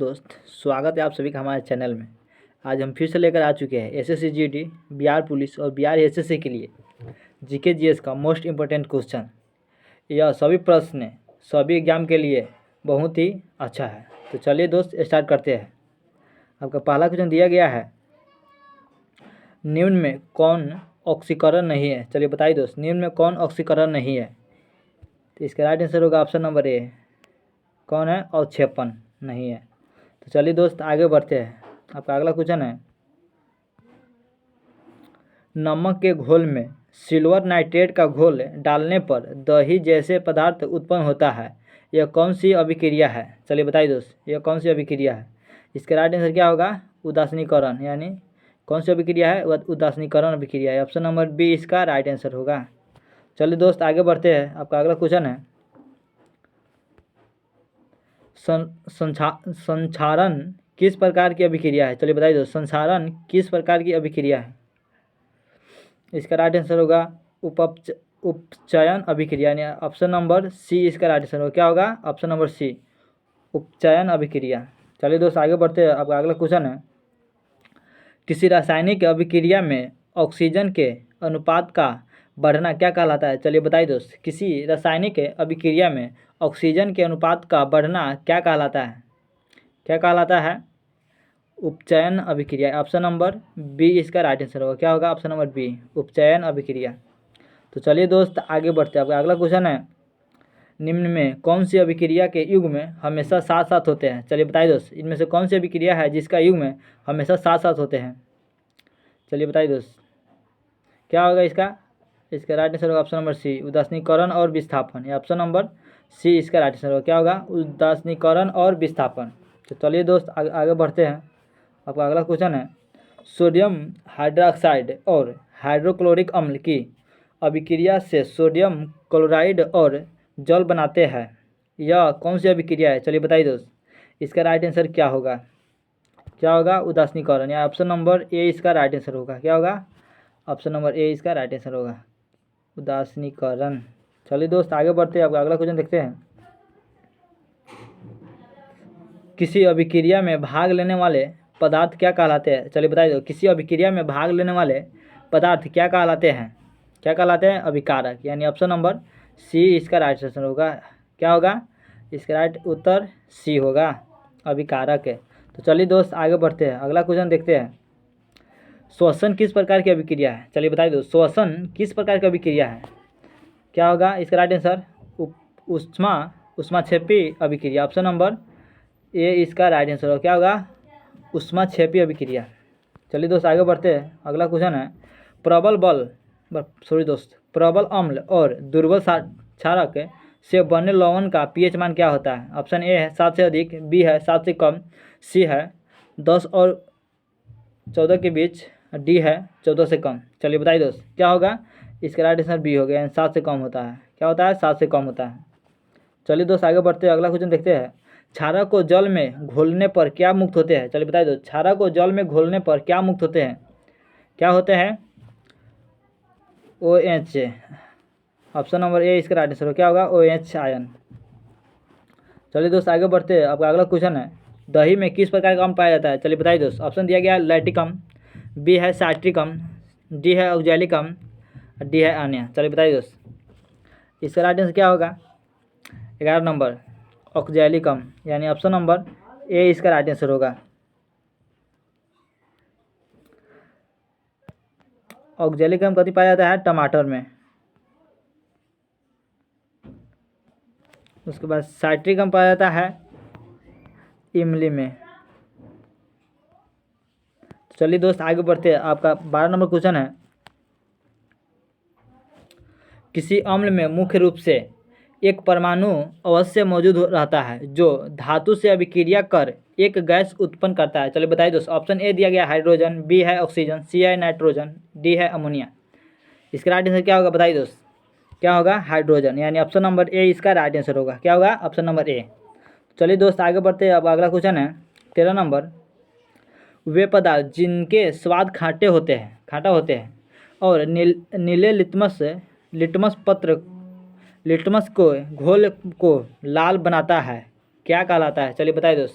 दोस्त, स्वागत है आप सभी का हमारे चैनल में। आज हम फिर से लेकर आ चुके हैं एसएससी जीडी, बिहार पुलिस और बिहार एसएससी के लिए जीके जीएस का मोस्ट इम्पोर्टेंट क्वेश्चन। यह सभी प्रश्न सभी एग्जाम के लिए बहुत ही अच्छा है। तो चलिए दोस्त स्टार्ट करते हैं। आपका पहला क्वेश्चन दिया गया है, निम्न में कौन ऑक्सीकरण नहीं है। चलिए बताइए दोस्त, निम्न में कौन ऑक्सीकरण नहीं है। तो इसका राइट आंसर होगा ऑप्शन नंबर ए। कौन है? अवक्षेपण नहीं है। तो चलिए दोस्त आगे बढ़ते हैं। आपका अगला क्वेश्चन है, नमक के घोल में सिल्वर नाइट्रेट का घोल डालने पर दही जैसे पदार्थ उत्पन्न होता है, यह कौन सी अभिक्रिया है। चलिए बताइए दोस्त, यह कौन सी अभिक्रिया है। इसका राइट आंसर क्या होगा? उदासीनीकरण। यानी कौन सी अभिक्रिया है? उदासीनीकरण अभिक्रिया है। ऑप्शन नंबर बी इसका राइट आंसर होगा। चलिए दोस्त आगे बढ़ते हैं। आपका अगला क्वेश्चन है, संक्षारण किस प्रकार की अभिक्रिया है। चलिए बताइए दोस्त, संक्षारण किस प्रकार की अभिक्रिया है। इसका राइट आंसर होगा उपचयन अभिक्रिया। यानी ऑप्शन नंबर सी इसका राइट आंसर होगा। क्या होगा? ऑप्शन नंबर सी, उपचयन अभिक्रिया। चलिए दोस्त आगे बढ़ते हैं। आपका अगला क्वेश्चन है, किसी रासायनिक अभिक्रिया में ऑक्सीजन के अनुपात का बढ़ना क्या कहलाता है। चलिए बताइए दोस्त, किसी रासायनिक अभिक्रिया में ऑक्सीजन के अनुपात का बढ़ना क्या कहलाता है। क्या कहलाता है? उपचयन अभिक्रिया। ऑप्शन नंबर बी इसका राइट आंसर होगा। क्या होगा? ऑप्शन नंबर बी, उपचयन अभिक्रिया। तो चलिए दोस्त आगे बढ़ते हैं। आपका अगला क्वेश्चन है, निम्न में कौन सी अभिक्रिया के युग में हमेशा साथ साथ होते हैं। चलिए बताइए दोस्त, इनमें से कौन सी अभिक्रिया है जिसका युग में हमेशा साथ साथ होते हैं। चलिए बताइए दोस्त, क्या होगा इसका? इसका राइट आंसर होगा ऑप्शन नंबर सी, उदासीनीकरण और विस्थापन। या ऑप्शन नंबर सी इसका राइट आंसर होगा। क्या होगा? उदासीनीकरण और विस्थापन। तो चलिए दोस्त आगे बढ़ते हैं। आपका अगला क्वेश्चन है, सोडियम हाइड्रोक्साइड और हाइड्रोक्लोरिक अम्ल की अभिक्रिया से सोडियम क्लोराइड और जल बनाते हैं, यह कौन सी अभिक्रिया है। चलिए बताइए दोस्त, इसका राइट आंसर क्या होगा? क्या होगा? उदासीनीकरण। या ऑप्शन नंबर ए इसका राइट आंसर होगा। क्या होगा? ऑप्शन नंबर ए इसका राइट आंसर होगा, उदासीनीकरण। चलिए दोस्त आगे बढ़ते हैं। आपका अगला क्वेश्चन देखते हैं, किसी अभिक्रिया में भाग लेने वाले पदार्थ क्या कहलाते हैं। चलिए बताइए दो, किसी अभिक्रिया में भाग लेने वाले पदार्थ क्या कहलाते हैं। क्या कहलाते हैं? अभिकारक। यानी ऑप्शन नंबर सी इसका राइट आंसर होगा। क्या होगा? इसका राइट उत्तर सी होगा, अभिकारक है। तो चलिए दोस्त आगे बढ़ते हैं। अगला क्वेश्चन देखते हैं, श्वसन किस प्रकार की अभिक्रिया है। चलिए बताइए दोस्त, श्वसन किस प्रकार की अभिक्रिया है। क्या होगा? इसका राइट आंसर ऊष्माक्षेपी अभिक्रिया। ऑप्शन नंबर ए इसका राइट आंसर होगा। क्या होगा? ऊष्माक्षेपी अभिक्रिया। चलिए दोस्त आगे बढ़ते हैं। अगला क्वेश्चन है, प्रबल अम्ल और दुर्बल क्षारक से बने लवण का पीएच मान क्या होता है। ऑप्शन ए है 7 से अधिक, बी है 7 से कम, सी है 10 और 14 के बीच, डी है 14 से कम। चलिए बताइए दोस्त, क्या होगा? इसका राइट आंसर बी हो गया, 7 से कम होता है। क्या होता है? 7 से कम होता है। चलिए दोस्त आगे बढ़ते हैं। अगला क्वेश्चन देखते हैं, क्षारक को जल में घोलने पर क्या मुक्त होते हैं। चलिए बताइए दोस्त, क्षारक को जल में घोलने पर क्या मुक्त होते हैं। क्या होते हैं? OH। ऑप्शन नंबर ए इसका राइट आंसर हो। क्या होगा? OH ion. चलिए दोस्त आगे बढ़ते हैं। आपका अगला क्वेश्चन है, दही में किस प्रकार का अम्ल पाया जाता है। चलिए बताइए दोस्त, ऑप्शन दिया गया है लैक्टिक अम्ल, बी है साइट्रिक अम्ल, डी है ऑक्जेलिक अम्ल, डी है अन्य। चलिए बताइए दोस्त, इसका राइट आंसर क्या होगा? 11 नंबर, ऑक्जेलिक अम्ल। यानी ऑप्शन नंबर ए इसका राइट आंसर होगा। ऑक्जेलिक अम्ल कभी पाया जाता है? टमाटर में। उसके बाद साइट्रिक अम्ल पाया जाता है इमली में। चलिए दोस्त आगे बढ़ते हैं। आपका 12 नंबर क्वेश्चन है, किसी अम्ल में मुख्य रूप से एक परमाणु अवश्य मौजूद रहता है जो धातु से अभिक्रिया कर एक गैस उत्पन्न करता है। चलिए बताइए दोस्त, ऑप्शन ए दिया गया हाइड्रोजन, बी है ऑक्सीजन, सी है नाइट्रोजन, डी है अमोनिया। इसका राइट आंसर क्या होगा? बताइए दोस्त, क्या होगा? हाइड्रोजन। यानी ऑप्शन नंबर ए इसका राइट आंसर होगा। क्या होगा? Option number A. चलिए दोस्त आगे बढ़ते हैं। अब अगला क्वेश्चन है 13 नंबर, वे पदार्थ जिनके स्वाद खाटा होते हैं और नीले लिटमस को घोल को लाल बनाता है, क्या कहलाता है। चलिए बताइए दोस्त,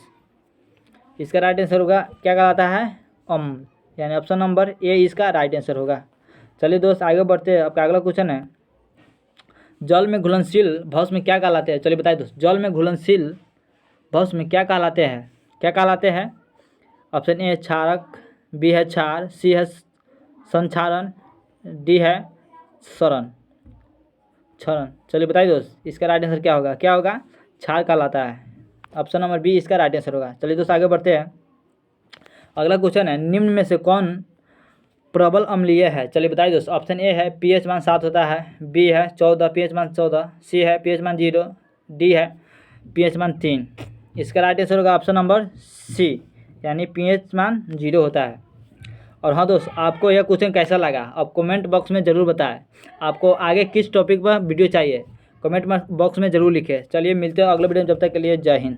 इसका राइट आंसर होगा क्या कहलाता है, अम्ल, यानी ऑप्शन नंबर ए इसका राइट आंसर होगा। चलिए दोस्त आगे बढ़ते हैं। आपका अगला क्वेश्चन है, जल में घुलनशील भस्म क्या कहलाते हैं। चलिए बताइए दोस्त, जल में घुलनशील भस्म क्या कहलाते हैं, क्या कहलाते हैं। ऑप्शन ए क्षारक, बी है क्षार, सी है संक्षारण, डी है क्षरण। चलिए बताइए दोस्त, इसका राइट आंसर क्या होगा, क्या होगा, क्षार कहलाता है। ऑप्शन नंबर बी इसका राइट आंसर होगा। चलिए दोस्त आगे बढ़ते हैं। अगला क्वेश्चन है, निम्न में से कौन प्रबल अम्लीय है। चलिए बताइए दोस्त, ऑप्शन ए है pH मान 7 होता है, बी है 14 pH मान 14, सी है pH मान 0, डी है pH मान 3। इसका राइट आंसर होगा ऑप्शन नंबर सी, यानी pH मान 0 होता है। और हाँ दोस्त, आपको यह क्वेश्चन कैसा लगा आप कमेंट बॉक्स में ज़रूर बताएं। आपको आगे किस टॉपिक पर वीडियो चाहिए कमेंट बॉक्स में ज़रूर लिखें। चलिए मिलते हैं अगले वीडियो में, जब तक के लिए जय हिंद।